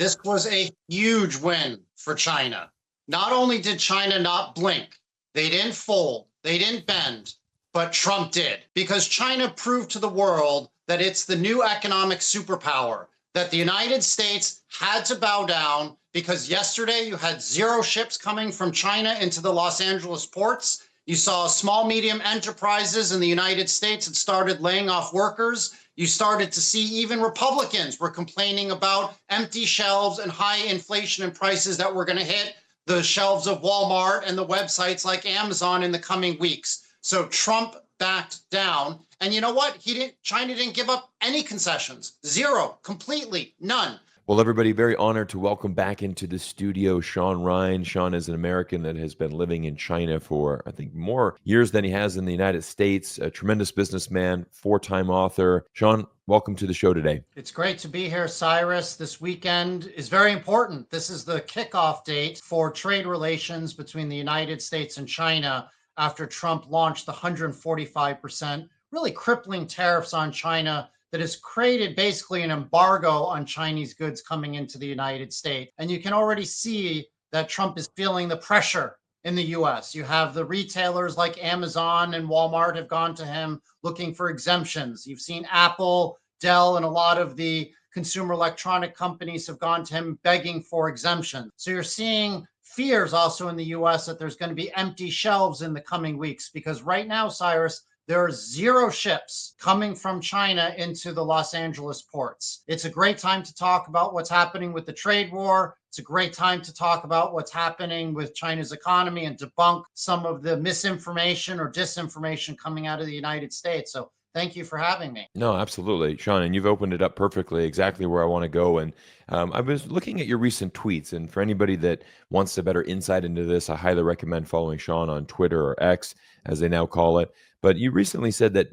This was a huge win for China. Not only did China not blink, they didn't fold, they didn't bend, but Trump did. Because China proved to the world that it's the new economic superpower, that the United States had to bow down because yesterday you had 0 ships coming from China into the Los Angeles ports. You saw small, medium enterprises in the United States had started laying off workers. You started to see even Republicans were complaining about empty shelves and high inflation and prices that were going to hit the shelves of Walmart and the websites like Amazon in the coming weeks. So Trump backed down. And you know what? China didn't give up any concessions. 0, completely, none. Well, everybody, very honored to welcome back into the studio Shaun Rein. Shaun is an American that has been living in China for, I think, more years than he has in the United States. A tremendous businessman, 4-time author. Shaun, welcome to the show today. It's great to be here, Cyrus. This weekend is very important. This is the kickoff date for trade relations between the United States and China after Trump launched the 145%, really crippling tariffs on China that has created basically an embargo on Chinese goods coming into the United States. And you can already see that Trump is feeling the pressure in the US. You have the retailers like Amazon and Walmart have gone to him looking for exemptions. You've seen Apple, Dell, and a lot of the consumer electronic companies have gone to him begging for exemption. So you're seeing fears also in the US that there's going to be empty shelves in the coming weeks, because right now, Cyrus, there are 0 ships coming from China into the Los Angeles ports. It's a great time to talk about what's happening with the trade war. It's a great time to talk about what's happening with China's economy and debunk some of the misinformation or disinformation coming out of the United States. So thank you for having me. No, absolutely, Shaun, and you've opened it up perfectly, exactly where I want to go. And I was looking at your recent tweets, and for anybody that wants a better insight into this, I highly recommend following Shaun on Twitter, or X, as they now call it. But you recently said that,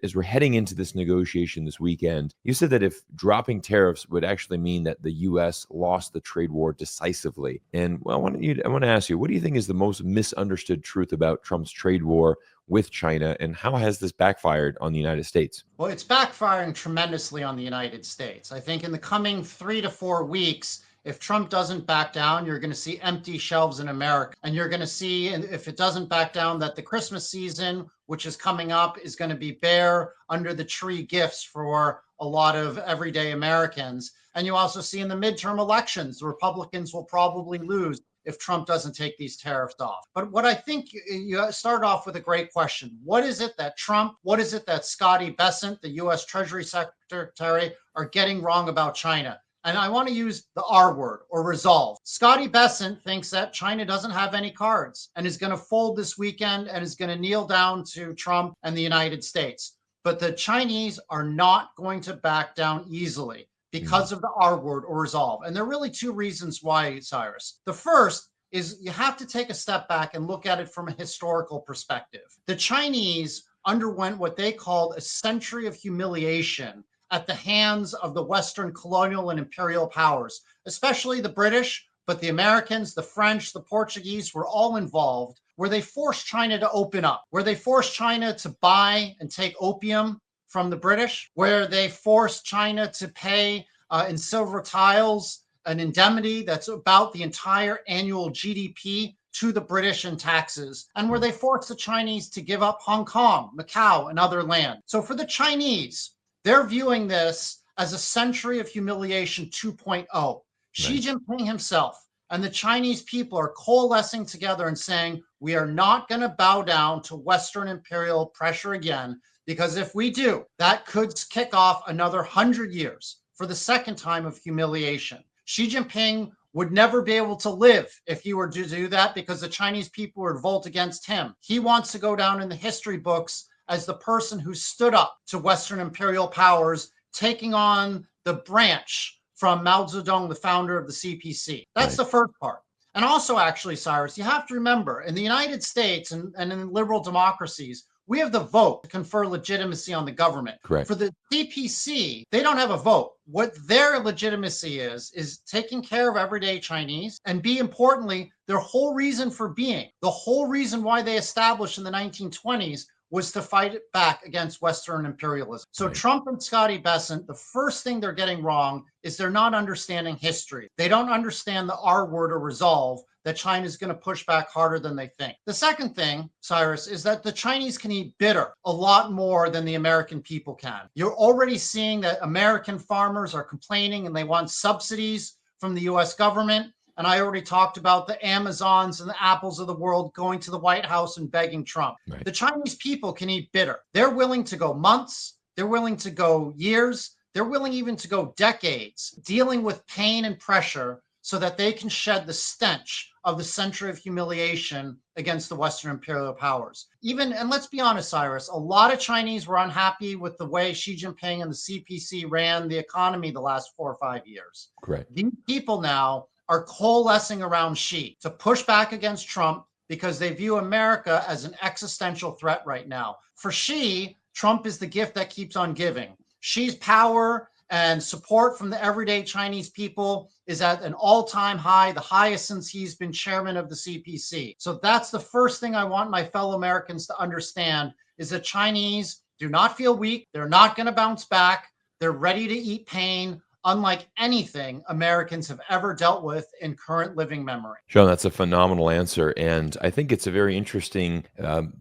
as we're heading into this negotiation this weekend, you said that if dropping tariffs would actually mean that the U.S. lost the trade war decisively. And I want to ask you, what do you think is the most misunderstood truth about Trump's trade war with China, and how has this backfired on the United States? Well, it's backfiring tremendously on the United States. I think in the coming 3 to 4 weeks, if Trump doesn't back down, you're going to see empty shelves in America. And you're going to see, if it doesn't back down, that the Christmas season, which is coming up, is going to be bare under the tree gifts for a lot of everyday Americans. And you also see in the midterm elections, the Republicans will probably lose if Trump doesn't take these tariffs off. But what I think, you start off with a great question. What is it that Scotty, Bessent, the U.S. Treasury Secretary, are getting wrong about China? And I want to use the R word, or resolve. Scotty Bessent thinks that China doesn't have any cards and is going to fold this weekend and is going to kneel down to Trump and the United States. But the Chinese are not going to back down easily because of the R word, or resolve. And there are really 2 reasons why, Cyrus. The first is you have to take a step back and look at it from a historical perspective. The Chinese underwent what they called a century of humiliation at the hands of the Western colonial and imperial powers, especially the British, but the Americans, the French, the Portuguese were all involved, where they forced China to open up, where they forced China to buy and take opium from the British, where they forced China to pay in silver tiles an indemnity that's about the entire annual GDP to the British in taxes, and where they forced the Chinese to give up Hong Kong, Macau, and other land. So for the Chinese, they're viewing this as a century of humiliation 2.0. Right. Xi Jinping himself and the Chinese people are coalescing together and saying, we are not going to bow down to Western imperial pressure again, because if we do, that could kick off another 100 years for the second time of humiliation. Xi Jinping would never be able to live if he were to do that, because the Chinese people would revolt against him. He wants to go down in the history books as the person who stood up to Western imperial powers, taking on the branch from Mao Zedong, the founder of the CPC. That's the first part. And also, actually, Cyrus, you have to remember, in the United States and in liberal democracies, we have the vote to confer legitimacy on the government. Correct. For the CPC, they don't have a vote. What their legitimacy is taking care of everyday Chinese, and importantly, their whole reason for being, the whole reason why they established in the 1920s was to fight it back against Western imperialism. So Right. Trump and Scotty Bessent, the first thing they're getting wrong is they're not understanding history. They don't understand the R word or resolve, that China is going to push back harder than they think. The second thing, Cyrus, is that the Chinese can eat bitter a lot more than the American people can. You're already seeing that American farmers are complaining and they want subsidies from the US government. And I already talked about the Amazons and the Apples of the world going to the White House and begging Trump. Right. The Chinese people can eat bitter. They're willing to go months. They're willing to go years. They're willing even to go decades dealing with pain and pressure so that they can shed the stench of the century of humiliation against the Western imperial powers. And let's be honest, Cyrus, a lot of Chinese were unhappy with the way Xi Jinping and the CPC ran the economy the last 4 or 5 years. Correct. These people now are coalescing around Xi to push back against Trump because they view America as an existential threat right now. For Xi, Trump is the gift that keeps on giving. Xi's power and support from the everyday Chinese people is at an all-time high, the highest since he's been chairman of the CPC. So that's the first thing I want my fellow Americans to understand, is that Chinese do not feel weak. They're not going to bounce back. They're ready to eat pain, unlike anything Americans have ever dealt with in current living memory. Shaun, that's a phenomenal answer. And I think it's a very interesting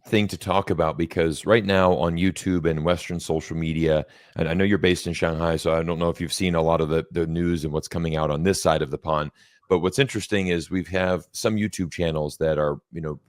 thing to talk about, because right now on YouTube and Western social media, and I know you're based in Shanghai, so I don't know if you've seen a lot of the news and what's coming out on this side of the pond. But what's interesting is we have some YouTube channels that are,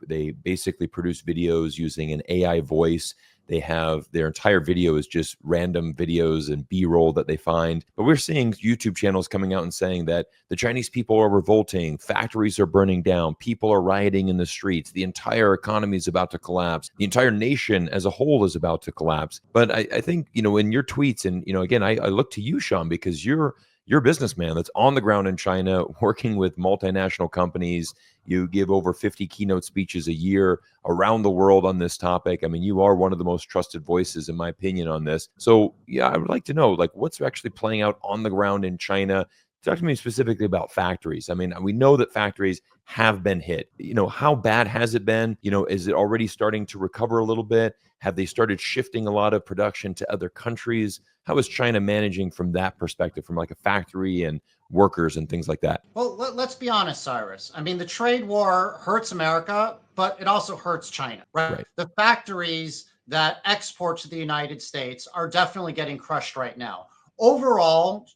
they basically produce videos using an AI voice. They have their entire video is just random videos and B-roll that they find. But we're seeing YouTube channels coming out and saying that the Chinese people are revolting, factories are burning down, people are rioting in the streets, the entire economy is about to collapse, the entire nation as a whole is about to collapse. But I think, in your tweets, and, again, I look to you, Shaun, because you're a businessman that's on the ground in China, working with multinational companies. You give over 50 keynote speeches a year around the world on this topic. I mean, you are one of the most trusted voices, in my opinion, on this. So, yeah, I would like to know, what's actually playing out on the ground in China. Talk to me specifically about factories. I mean, we know that factories have been hit. How bad has it been? Is it already starting to recover a little bit? Have they started shifting a lot of production to other countries? How is China managing from that perspective, from like a factory and workers and things like that? Well, let's be honest, Cyrus. I mean, the trade war hurts America, but it also hurts China, right? The factories that export to the United States are definitely getting crushed right now. Overall,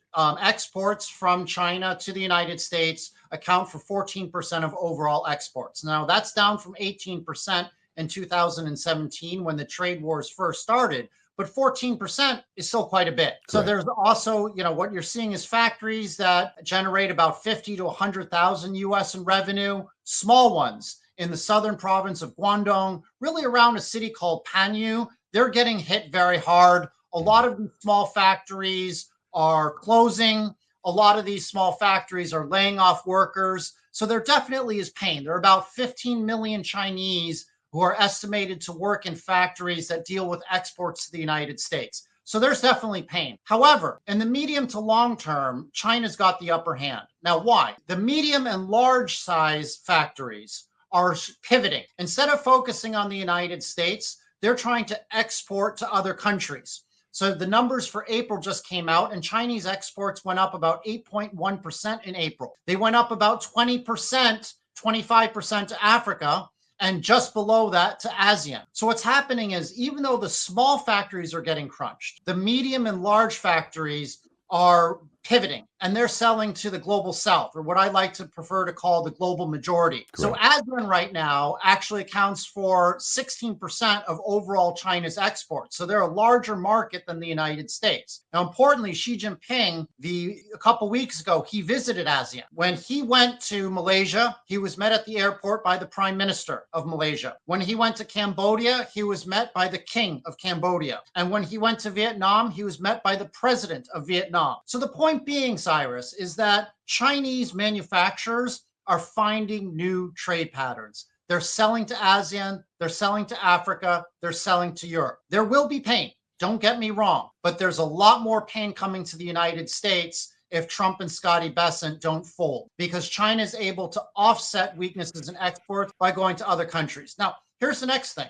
exports from China to the United States account for 14% of overall exports. Now, that's down from 18% in 2017 when the trade wars first started. But 14% is still quite a bit. So there's also, what you're seeing is factories that generate about 50 to 100,000 US in revenue, small ones in the southern province of Guangdong, really around a city called Panyu. They're getting hit very hard. A lot of these small factories are closing. A lot of these small factories are laying off workers. So there definitely is pain. There are about 15 million Chinese who are estimated to work in factories that deal with exports to the United States. So there's definitely pain. However, in the medium to long term, China's got the upper hand. Now, why? The medium and large size factories are pivoting. Instead of focusing on the United States, they're trying to export to other countries. So the numbers for April just came out, and Chinese exports went up about 8.1% in April. They went up about 20%, 25% to Africa, and just below that to ASEAN. So what's happening is, even though the small factories are getting crunched, the medium and large factories are pivoting, and they're selling to the global south, or what I like to prefer to call the global majority. So ASEAN right now actually accounts for 16% of overall China's exports. So they're a larger market than the United States. Now, importantly, Xi Jinping, a couple weeks ago, he visited ASEAN. When he went to Malaysia, he was met at the airport by the Prime Minister of Malaysia. When he went to Cambodia, he was met by the King of Cambodia. And when he went to Vietnam, he was met by the President of Vietnam. So the point being, Cyrus, is that Chinese manufacturers are finding new trade patterns. They're selling to ASEAN, they're selling to Africa, they're selling to Europe. There will be pain, don't get me wrong, but there's a lot more pain coming to the United States if Trump and Scotty Bessent don't fold, because China is able to offset weaknesses in exports by going to other countries. Now, here's the next thing.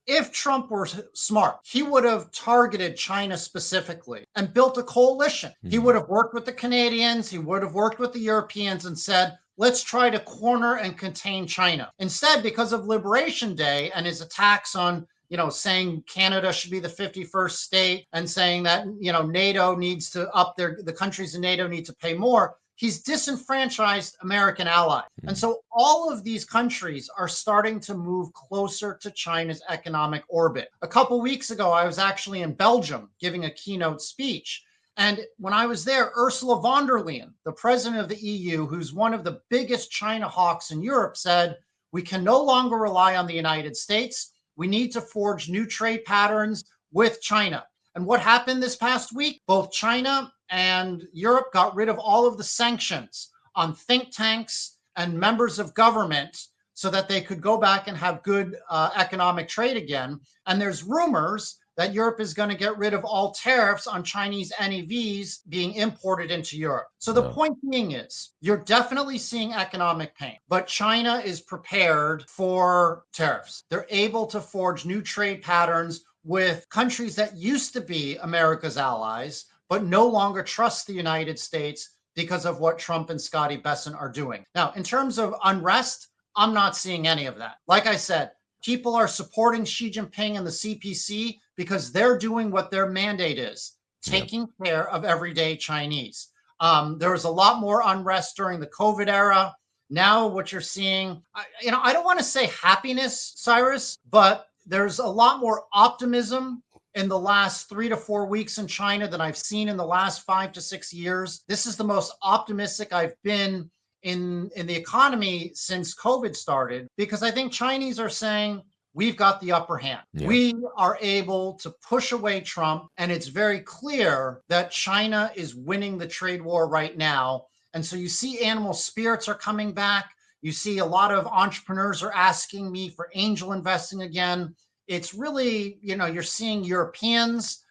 If Trump were smart, he would have targeted China specifically and built a coalition. He would have worked with the Canadians, he would have worked with the Europeans and said, let's try to corner and contain China. Instead, because of Liberation Day and his attacks on, saying Canada should be the 51st state and saying that, NATO needs to up the countries in NATO need to pay more, he's disenfranchised American allies. And so all of these countries are starting to move closer to China's economic orbit. A couple of weeks ago, I was actually in Belgium giving a keynote speech. And when I was there, Ursula von der Leyen, the president of the EU, who's one of the biggest China hawks in Europe, said, we can no longer rely on the United States. We need to forge new trade patterns with China. And what happened this past week? Both China and Europe got rid of all of the sanctions on think tanks and members of government so that they could go back and have good economic trade again. And there's rumors that Europe is going to get rid of all tariffs on Chinese NEVs being imported into Europe. So the point being is, you're definitely seeing economic pain, but China is prepared for tariffs. They're able to forge new trade patterns with countries that used to be America's allies, but no longer trust the United States because of what Trump and Scotty Bessent are doing. Now, in terms of unrest, I'm not seeing any of that. Like I said, people are supporting Xi Jinping and the CPC because they're doing what their mandate is, taking care of everyday Chinese. There was a lot more unrest during the COVID era. Now what you're seeing, I don't want to say happiness, Cyrus, but there's a lot more optimism in the last 3 to 4 weeks in China than I've seen in the last 5 to 6 years. This is the most optimistic I've been in the economy since COVID started, because I think Chinese are saying, we've got the upper hand. Yeah. We are able to push away Trump, and it's very clear that China is winning the trade war right now. And so you see animal spirits are coming back. You see a lot of entrepreneurs are asking me for angel investing again. It's really, you're seeing Europeans,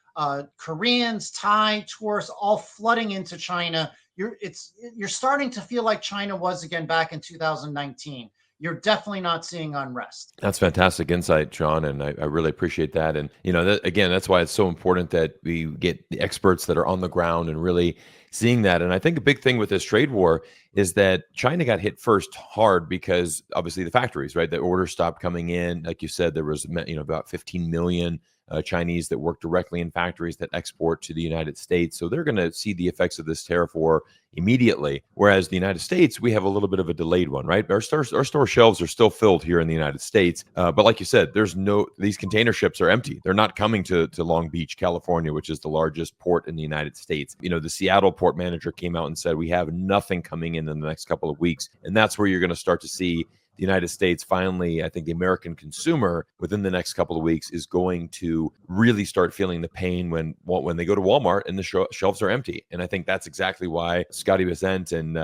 Koreans, Thai tourists all flooding into China. You're starting to feel like China was again back in 2019. You're definitely not seeing unrest. That's fantastic insight, Shaun, and I really appreciate that. And that's why it's so important that we get the experts that are on the ground and really seeing that. And I think a big thing with this trade war is that China got hit first hard because obviously the factories, right? The orders stopped coming in. Like you said, there was about 15 million Chinese that work directly in factories that export to the United States. So they're going to see the effects of this tariff war immediately. Whereas the United States, we have a little bit of a delayed one, right? Our store shelves are still filled here in the United States. But like you said, these container ships are empty. They're not coming to Long Beach, California, which is the largest port in the United States. The Seattle port manager came out and said, we have nothing coming in the next couple of weeks. And that's where you're going to start to see the United States finally, I think the American consumer within the next couple of weeks is going to really start feeling the pain when they go to Walmart and the shelves are empty. And I think that's exactly why Scotty Bessent and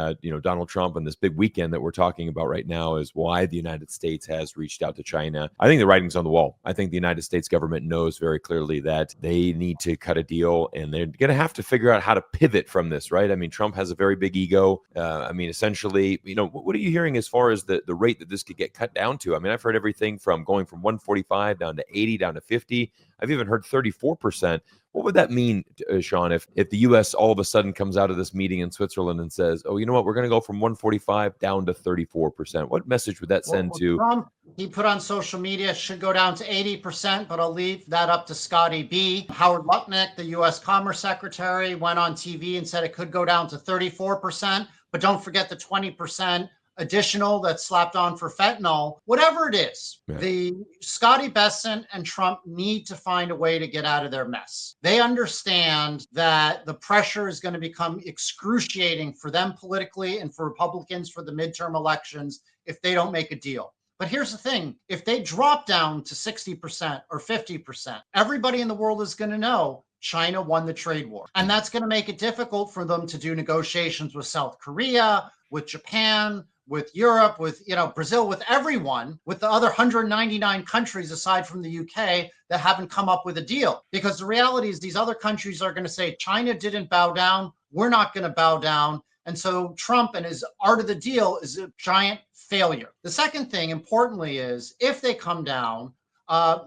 Donald Trump and this big weekend that we're talking about right now is why the United States has reached out to China. I think the writing's on the wall. I think the United States government knows very clearly that they need to cut a deal, and they're going to have to figure out how to pivot from this, right? I mean, Trump has a very big ego. Essentially, what are you hearing as far as the rate that this could get cut down to? I mean, I've heard everything from going from 145 down to 80, down to 50. I've even heard 34%. What would that mean, Shaun, if the U.S. all of a sudden comes out of this meeting in Switzerland and says, oh, you know what, we're going to go from 145 down to 34%? What message would that send to Trump? He put on social media, should go down to 80%, but I'll leave that up to Scotty B. Howard Lutnick, the U.S. Commerce Secretary, went on TV and said it could go down to 34%, but don't forget the 20% additional that's slapped on for fentanyl. Whatever it is, the Scotty Bessent and Trump need to find a way to get out of their mess. They understand that the pressure is going to become excruciating for them politically and for Republicans for the midterm elections if they don't make a deal. But here's the thing, if they drop down to 60% or 50%, everybody in the world is going to know China won the trade war. And that's going to make it difficult for them to do negotiations with South Korea, with Japan, with Europe, with Brazil, with everyone, with the other 199 countries aside from the UK that haven't come up with a deal. Because the reality is these other countries are going to say, China didn't bow down, we're not going to bow down. And so Trump and his art of the deal is a giant failure. The second thing, importantly, is if they come down,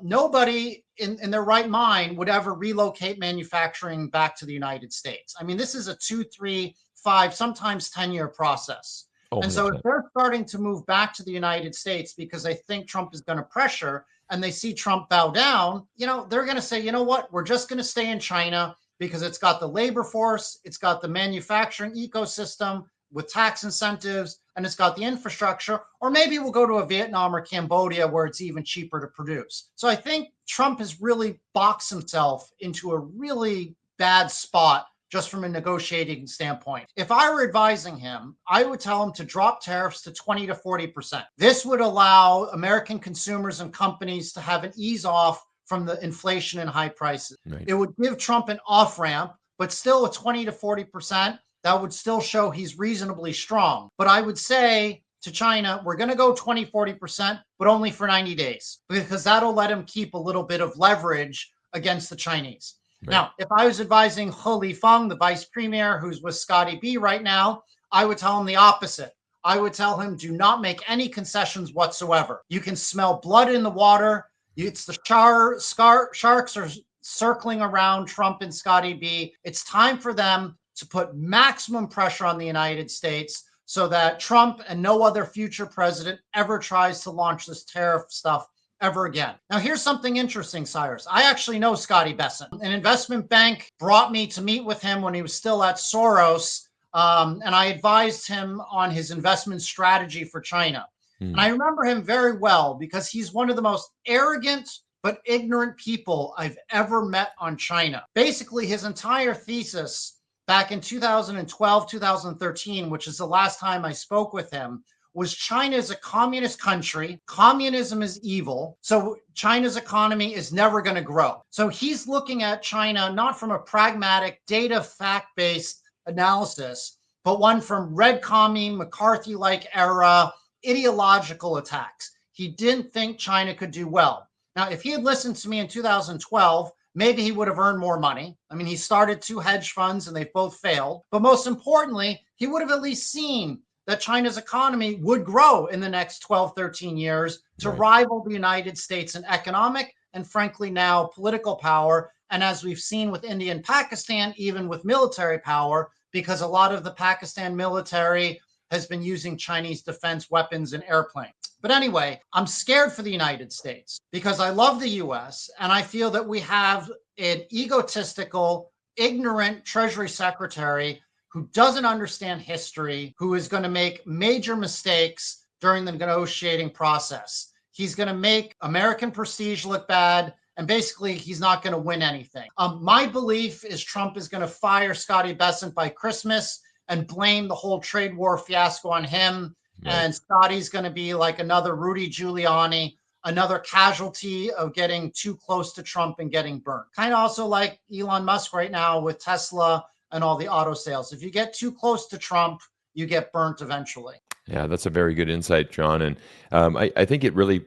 nobody in their right mind would ever relocate manufacturing back to the United States. I mean, this is a 2, 3, 5, sometimes 10-year process. Oh, And so if 100%. they're starting to move back to the United States because they think Trump is going to pressure and they see Trump bow down, they're going to say, you know what, we're just going to stay in China because it's got the labor force, it's got the manufacturing ecosystem with tax incentives, and it's got the infrastructure. Or maybe we'll go to a Vietnam or Cambodia where it's even cheaper to produce. So I think Trump has really boxed himself into a really bad spot just from a negotiating standpoint. If I were advising him, I would tell him to drop tariffs to 20 to 40%. This would allow American consumers and companies to have an ease off from the inflation and high prices. Right. It would give Trump an off ramp, but still a 20 to 40%. That would still show he's reasonably strong. But I would say to China, we're going to go 20, 40%, but only for 90 days, because that'll let him keep a little bit of leverage against the Chinese. Right. Now, if I was advising He Lifeng, the vice premier, who's with Scotty B right now, I would tell him the opposite. I would tell him, do not make any concessions whatsoever. You can smell blood in the water. It's the sharks are circling around Trump and Scotty B. It's time for them to put maximum pressure on the United States so that Trump and no other future president ever tries to launch this tariff stuff ever again. Now, here's something interesting, Cyrus. I actually know Scotty Bessent. An investment bank brought me to meet with him when he was still at Soros, and I advised him on his investment strategy for China. And I remember him very well because he's one of the most arrogant but ignorant people I've ever met on China. Basically, his entire thesis back in 2012, 2013, which is the last time I spoke with him, was China is a communist country. Communism is evil. So China's economy is never going to grow. So he's looking at China not from a pragmatic, data, fact-based analysis, but one from red commie, McCarthy-like era, ideological attacks. He didn't think China could do well. Now, if he had listened to me in 2012, maybe he would have earned more money. I mean, he started 2 hedge funds and they both failed. But most importantly, he would have at least seen that China's economy would grow in the next 12, 13 years to rival the United States in economic and, frankly, now political power. And as we've seen with India and Pakistan, even with military power, because a lot of the Pakistan military has been using Chinese defense weapons and airplanes. But anyway, I'm scared for the United States because I love the US and I feel that we have an egotistical, ignorant Treasury Secretary who doesn't understand history, who is going to make major mistakes during the negotiating process. He's going to make American prestige look bad, and basically he's not going to win anything. My belief is Trump is going to fire Scotty Bessent by Christmas and blame the whole trade war fiasco on him. Right. And Scotty's going to be like another Rudy Giuliani, another casualty of getting too close to Trump and getting burnt. Kind of also like Elon Musk right now with Tesla and all the auto sales. If you get too close to Trump, you get burnt eventually. Yeah, that's a very good insight, John. And I think it really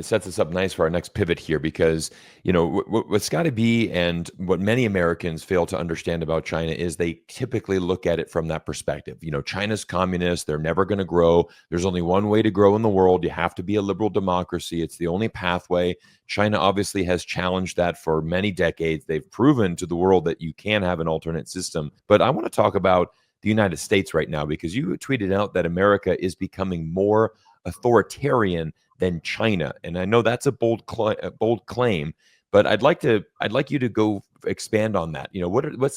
sets us up nice for our next pivot here because, with Scotty B and what many Americans fail to understand about China is they typically look at it from that perspective. China's communist. They're never going to grow. There's only one way to grow in the world. You have to be a liberal democracy. It's the only pathway. China obviously has challenged that for many decades. They've proven to the world that you can have an alternate system. But I want to talk about the United States right now, because you tweeted out that America is becoming more authoritarian than China. And I know that's a bold claim, but I'd like you to go expand on that. What are the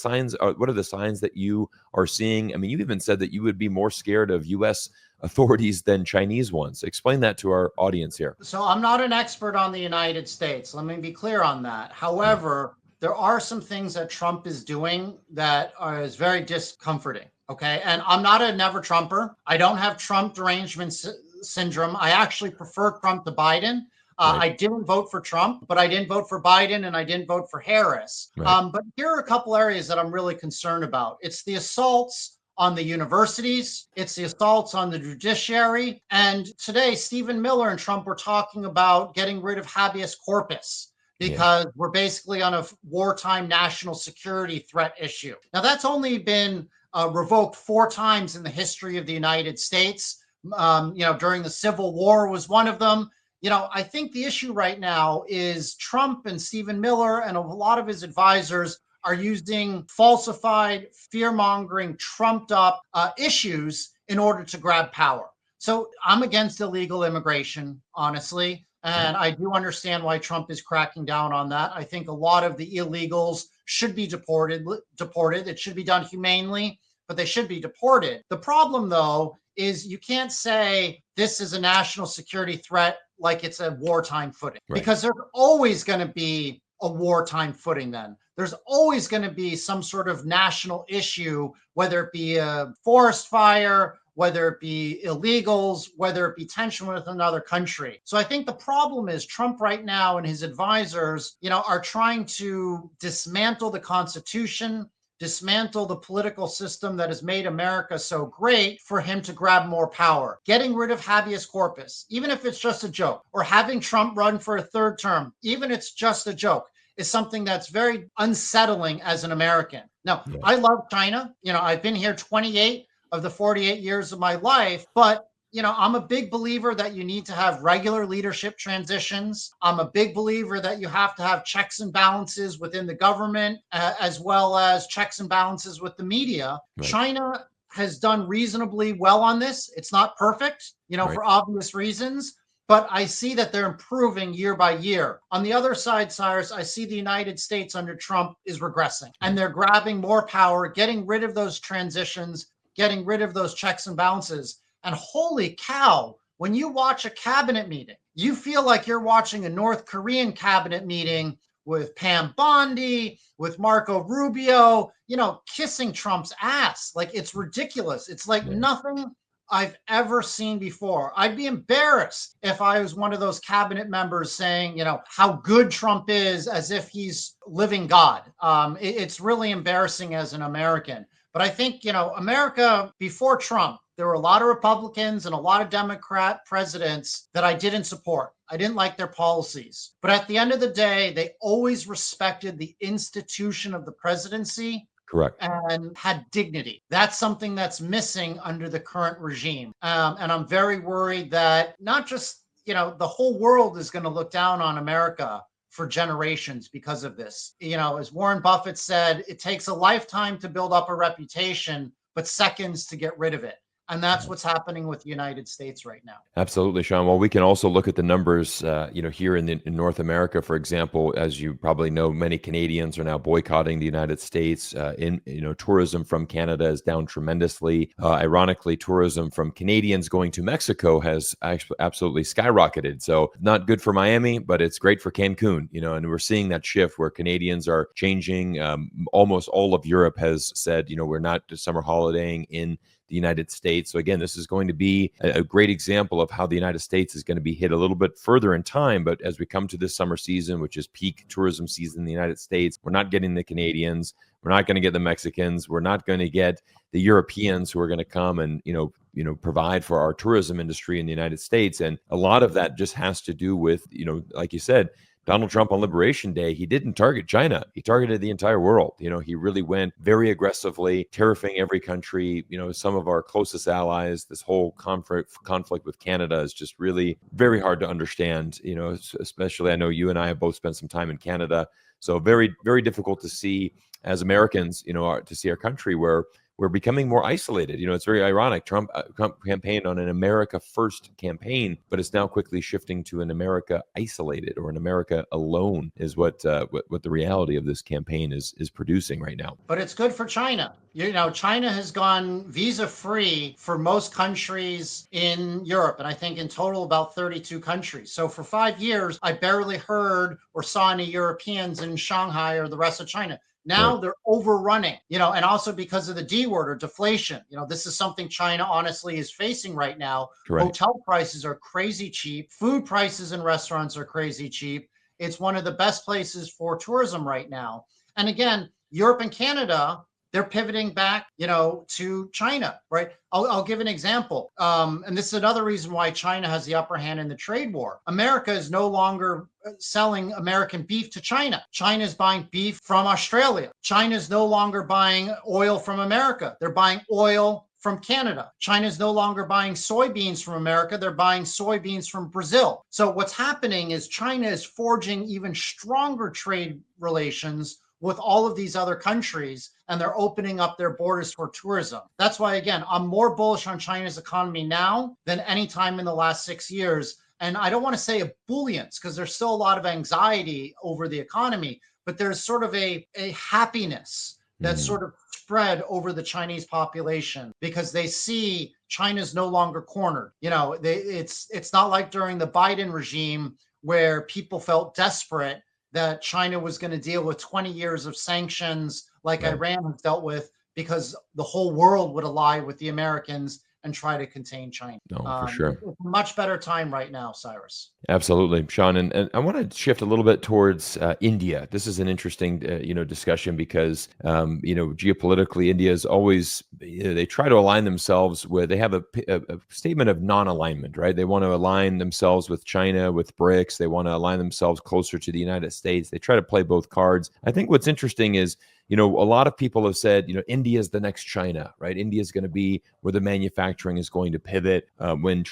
signs that you are seeing? I mean, you even said that you would be more scared of US authorities than Chinese ones. Explain that to our audience here. So I'm not an expert on the United States. Let me be clear on that. However, there are some things that Trump is doing that is very discomforting. Okay. And I'm not a never Trumper. I don't have Trump derangement syndrome. I actually prefer Trump to Biden. I didn't vote for Trump, but I didn't vote for Biden and I didn't vote for Harris. But here are a couple areas that I'm really concerned about. It's the assaults on the universities. It's the assaults on the judiciary. And today, Stephen Miller and Trump were talking about getting rid of habeas corpus, because we're basically on a wartime national security threat issue. Now, that's only been revoked 4 times in the history of the United States. During the Civil War was one of them. I think the issue right now is Trump and Stephen Miller and a lot of his advisors are using falsified, fear-mongering, trumped-up issues in order to grab power. So I'm against illegal immigration, honestly. And I do understand why Trump is cracking down on that. I think a lot of the illegals should be deported. It should be done humanely, but they should be deported. The problem, though, is you can't say this is a national security threat like it's a wartime footing, because there's always going to be a wartime footing then. There's always going to be some sort of national issue, whether it be a forest fire, whether it be illegals, whether it be tension with another country. So I think the problem is Trump right now and his advisors, are trying to dismantle the Constitution, dismantle the political system that has made America so great for him to grab more power. Getting rid of habeas corpus, even if it's just a joke, or having Trump run for a third term, even if it's just a joke, is something that's very unsettling as an American. Now, I love China. I've been here 28 of the 48 years of my life, but I'm a big believer that you need to have regular leadership transitions. I'm a big believer that you have to have checks and balances within the government, as well as checks and balances with the media. China has done reasonably well on this. It's not perfect, for obvious reasons, but I see that they're improving year by year. On the other side, Cyrus, I see the United States under Trump is regressing, and they're grabbing more power, getting rid of those transitions, getting rid of those checks and balances. And holy cow, when you watch a cabinet meeting, you feel like you're watching a North Korean cabinet meeting with Pam Bondi, with Marco Rubio, kissing Trump's ass. Like, it's ridiculous. It's like nothing I've ever seen before. I'd be embarrassed if I was one of those cabinet members saying, how good Trump is, as if he's living God. It's really embarrassing as an American. But I think, America before Trump, there were a lot of Republicans and a lot of Democrat presidents that I didn't support. I didn't like their policies. But at the end of the day, they always respected the institution of the presidency. Correct. And had dignity. That's something that's missing under the current regime. And I'm very worried that not just, the whole world is going to look down on America for generations because of this. As Warren Buffett said, it takes a lifetime to build up a reputation, but seconds to get rid of it. And that's what's happening with the United States right now. Absolutely, Shaun. Well, we can also look at the numbers, here in North America, for example. As you probably know, many Canadians are now boycotting the United States. Tourism from Canada is down tremendously. Ironically, tourism from Canadians going to Mexico has absolutely skyrocketed. So not good for Miami, but it's great for Cancun, and we're seeing that shift where Canadians are changing. Almost all of Europe has said, we're not summer holidaying in the United States. So again, this is going to be a great example of how the United States is going to be hit a little bit further in time. But as we come to this summer season, which is peak tourism season in the United States, we're not getting the Canadians. We're not going to get the Mexicans. We're not going to get the Europeans who are going to come and, provide for our tourism industry in the United States. And a lot of that just has to do with, like you said, Donald Trump on Liberation Day, he didn't target China. He targeted the entire world. He really went very aggressively, tariffing every country, some of our closest allies. This whole conflict with Canada is just really very hard to understand, especially I know you and I have both spent some time in Canada. So very, very difficult to see as Americans, to see our country where we're becoming more isolated. It's very ironic. Trump campaigned on an America first campaign, but it's now quickly shifting to an America isolated or an America alone is what the reality of this campaign is producing right now. But it's good for China. China has gone visa free for most countries in Europe. And I think in total about 32 countries. So for 5 years, I barely heard or saw any Europeans in Shanghai or the rest of China. Now they're overrunning, and also because of the D word or deflation. This is something China honestly is facing right now. Correct. Hotel prices are crazy cheap. Food prices in restaurants are crazy cheap. It's one of the best places for tourism right now. And again, Europe and Canada, they're pivoting back, to China, right? I'll give an example. And this is another reason why China has the upper hand in the trade war. America is no longer selling American beef to China. China is buying beef from Australia. China is no longer buying oil from America. They're buying oil from Canada. China is no longer buying soybeans from America. They're buying soybeans from Brazil. So what's happening is China is forging even stronger trade relations with all of these other countries, and they're opening up their borders for tourism. That's why, again, I'm more bullish on China's economy now than any time in the last 6 years. And I don't want to say ebullience because there's still a lot of anxiety over the economy, but there's sort of a happiness that's sort of spread over the Chinese population because they see China's no longer cornered. It's not like during the Biden regime where people felt desperate that China was going to deal with 20 years of sanctions like Iran has dealt with because the whole world would ally with the Americans and try to contain China. No, for sure. It's a much better time right now, Cyrus. Absolutely, Shaun. And I want to shift a little bit towards India. This is an interesting, discussion because, geopolitically, India is always, they try to align themselves with, they have a statement of non-alignment, right? They want to align themselves with China, with BRICS. They want to align themselves closer to the United States. They try to play both cards. I think what's interesting is, a lot of people have said, India is the next China, right? India is going to be where the manufacturing is going to pivot. When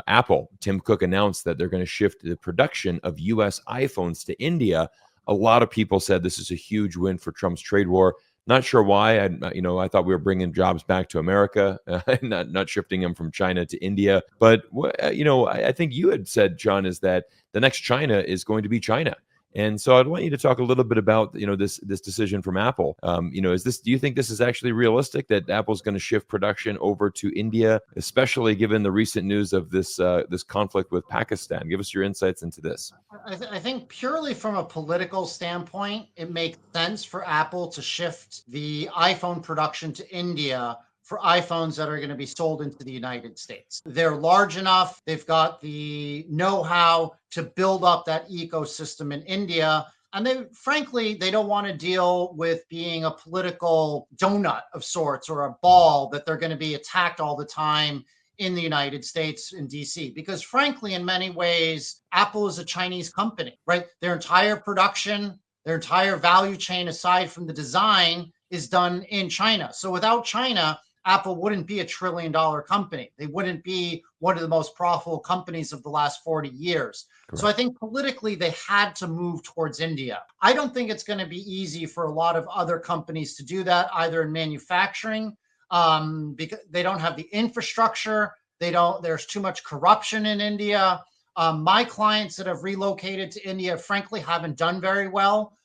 Apple, Tim Cook announced that they're going to shift the production of US iPhones to India, a lot of people said this is a huge win for Trump's trade war. Not sure why. I thought we were bringing jobs back to America, not shifting them from China to India. But I think you had said, John, is that the next China is going to be China. And so I'd want you to talk a little bit about, this decision from Apple. Do you think this is actually realistic that Apple's going to shift production over to India, especially given the recent news of this conflict with Pakistan? Give us your insights into this. I think purely from a political standpoint, it makes sense for Apple to shift the iPhone production to India for iPhones that are going to be sold into the United States. They're large enough. They've got the know-how to build up that ecosystem in India. And they don't want to deal with being a political donut of sorts or a ball that they're going to be attacked all the time in the United States in DC, because frankly, in many ways, Apple is a Chinese company, right? Their entire production, their entire value chain, aside from the design, is done in China. So without China, Apple wouldn't be $1 trillion company. They wouldn't be one of the most profitable companies of the last 40 years. Correct. So I think politically they had to move towards India. I don't think it's going to be easy for a lot of other companies to do that, either in manufacturing, because they don't have the infrastructure. There's too much corruption in India. My clients that have relocated to India, frankly, haven't done very well.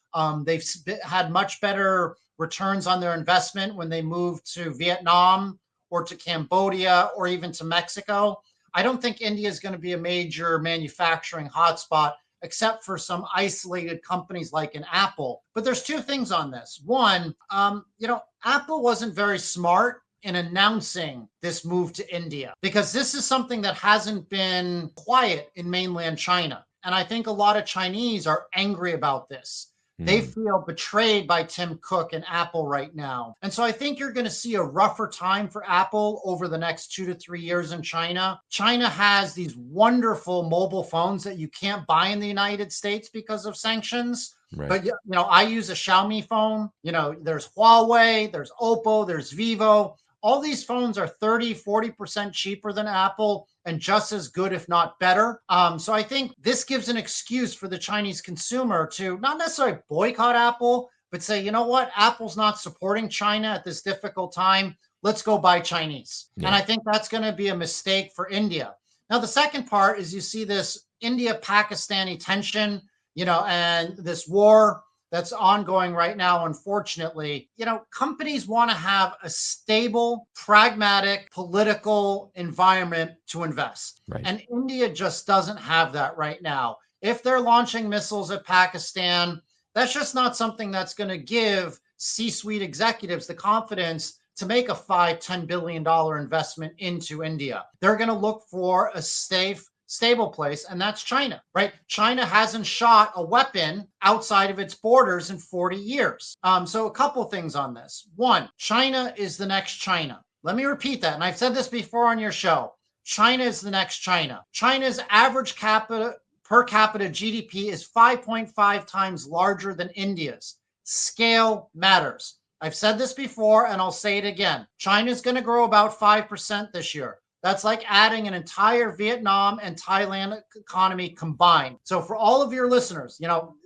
They've had much better returns on their investment when they moved to Vietnam or to Cambodia or even to Mexico. I don't think India is going to be a major manufacturing hotspot, except for some isolated companies like an Apple. But there's two things on this. One, Apple wasn't very smart in announcing this move to India, because this is something that hasn't been quiet in mainland China. And I think a lot of Chinese are angry about this. They feel betrayed by Tim Cook and Apple right now. And so I think you're going to see a rougher time for Apple over the next 2 to 3 years in China. China has these wonderful mobile phones that you can't buy in the United States because of sanctions. Right. But, I use a Xiaomi phone. There's Huawei, there's Oppo, there's Vivo. All these phones are 30-40% cheaper than Apple and just as good, if not better. So I think this gives an excuse for the Chinese consumer to not necessarily boycott Apple, but say, you know what? Apple's not supporting China at this difficult time. Let's go buy Chinese. Yeah. And I think that's going to be a mistake for India. Now, the second part is you see this India-Pakistani tension, and this war that's ongoing right now, unfortunately. Companies want to have a stable, pragmatic, political environment to invest. Right. And India just doesn't have that right now. If they're launching missiles at Pakistan, that's just not something that's going to give C-suite executives the confidence to make a $5-10 billion investment into India. They're going to look for a safe, stable place, and that's China, right? China hasn't shot a weapon outside of its borders in 40 years. So a couple things on this. One, China is the next China. Let me repeat that, and I've said this before on your show. China is the next China. China's average per capita GDP is 5.5 times larger than India's. Scale matters. I've said this before and I'll say it again. China's going to grow about 5% this year. That's like adding an entire Vietnam and Thailand economy combined. So for all of your listeners,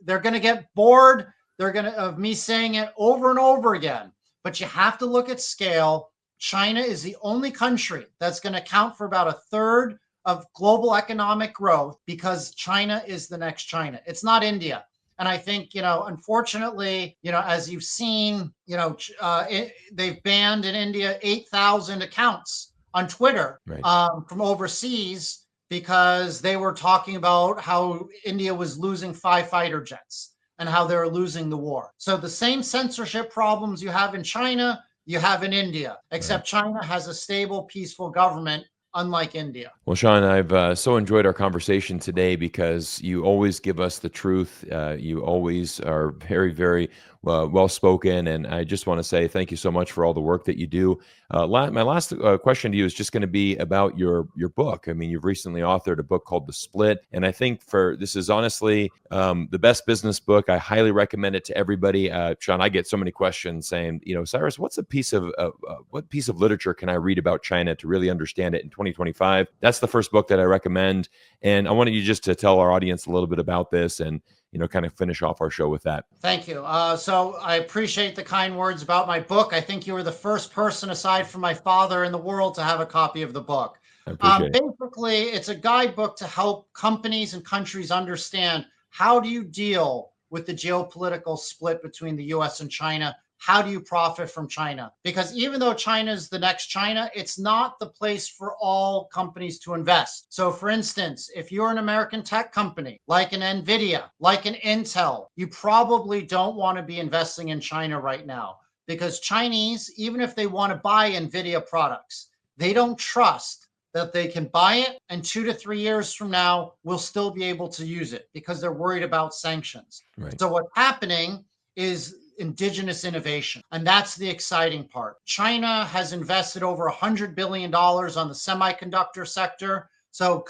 they're going to get bored. They're going to of me saying it over and over again. But you have to look at scale. China is the only country that's going to account for about a third of global economic growth because China is the next China. It's not India. And I think, unfortunately, as you've seen, they've banned in India 8,000 accounts on Twitter from overseas because they were talking about how India was losing 5 fighter jets and how they were losing the war. So the same censorship problems you have in China, you have in India, except China has a stable, peaceful government, unlike India. Well, Shaun, I've so enjoyed our conversation today because you always give us the truth. You always are very, very well-spoken. And I just want to say thank you so much for all the work that you do. My last question to you is just going to be about your book. I mean, you've recently authored a book called The Split. And I think this is honestly the best business book. I highly recommend it to everybody. Shaun, I get so many questions saying, Cyrus, what piece of literature can I read about China to really understand it in 2025? That's the first book that I recommend. And I wanted you just to tell our audience a little bit about this and kind of finish off our show with that. Thank you. So I appreciate the kind words about my book. I think you were the first person aside from my father in the world to have a copy of the book. I appreciate it. Basically, it's a guidebook to help companies and countries understand how do you deal with the geopolitical split between the US and China. How do you profit from China? Because even though China is the next China, it's not the place for all companies to invest. So for instance, if you're an American tech company, like an NVIDIA, like an Intel, you probably don't want to be investing in China right now because Chinese, even if they want to buy NVIDIA products, they don't trust that they can buy it and 2 to 3 years from now, we'll still be able to use it because they're worried about sanctions. Right. So what's happening is indigenous innovation. And that's the exciting part. China has invested over $100 billion on the semiconductor sector. So,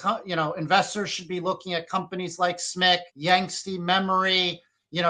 investors should be looking at companies like SMIC, Yangtze Memory.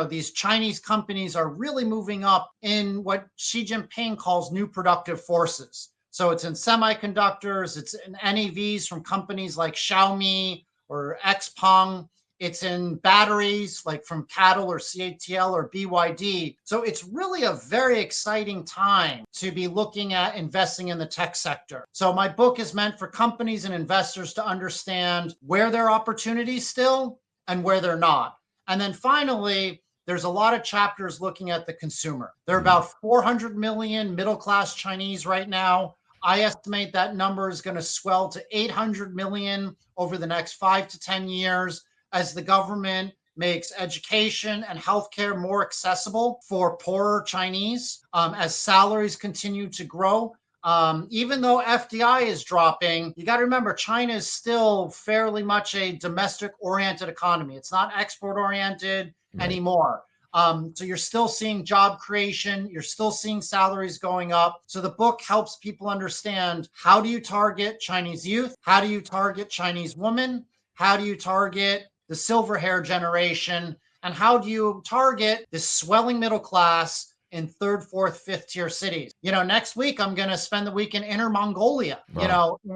These Chinese companies are really moving up in what Xi Jinping calls new productive forces. So it's in semiconductors, it's in NEVs from companies like Xiaomi or Xpeng. It's in batteries like from CATL or CATL or BYD. So it's really a very exciting time to be looking at investing in the tech sector. So my book is meant for companies and investors to understand where there are opportunities still and where they're not. And then finally, there's a lot of chapters looking at the consumer. There are about 400 million middle-class Chinese right now. I estimate that number is going to swell to 800 million over the next 5 to 10 years. As the government makes education and healthcare more accessible for poorer Chinese, as salaries continue to grow. Even though FDI is dropping, you got to remember China is still fairly much a domestic-oriented economy. It's not export-oriented anymore. So you're still seeing job creation. You're still seeing salaries going up. So the book helps people understand, how do you target Chinese youth? How do you target Chinese women? How do you target the silver hair generation? And how do you target this swelling middle class in 3rd, 4th, 5th tier cities? Next week, I'm going to spend the week in Inner Mongolia,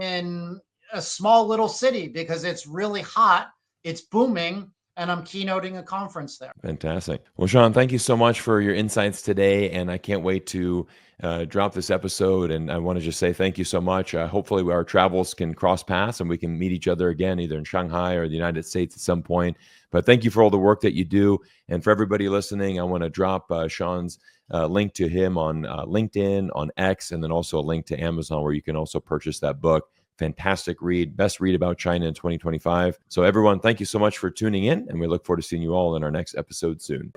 in a small little city because it's really hot. It's booming. And I'm keynoting a conference there. Fantastic. Well, Shaun, thank you so much for your insights today. And I can't wait to drop this episode. And I want to just say thank you so much. Hopefully our travels can cross paths and we can meet each other again, either in Shanghai or the United States at some point. But thank you for all the work that you do. And for everybody listening, I want to drop Shaun's link to him on LinkedIn, on X, and then also a link to Amazon where you can also purchase that book. Fantastic read, best read about China in 2025. So everyone, thank you so much for tuning in, and we look forward to seeing you all in our next episode soon.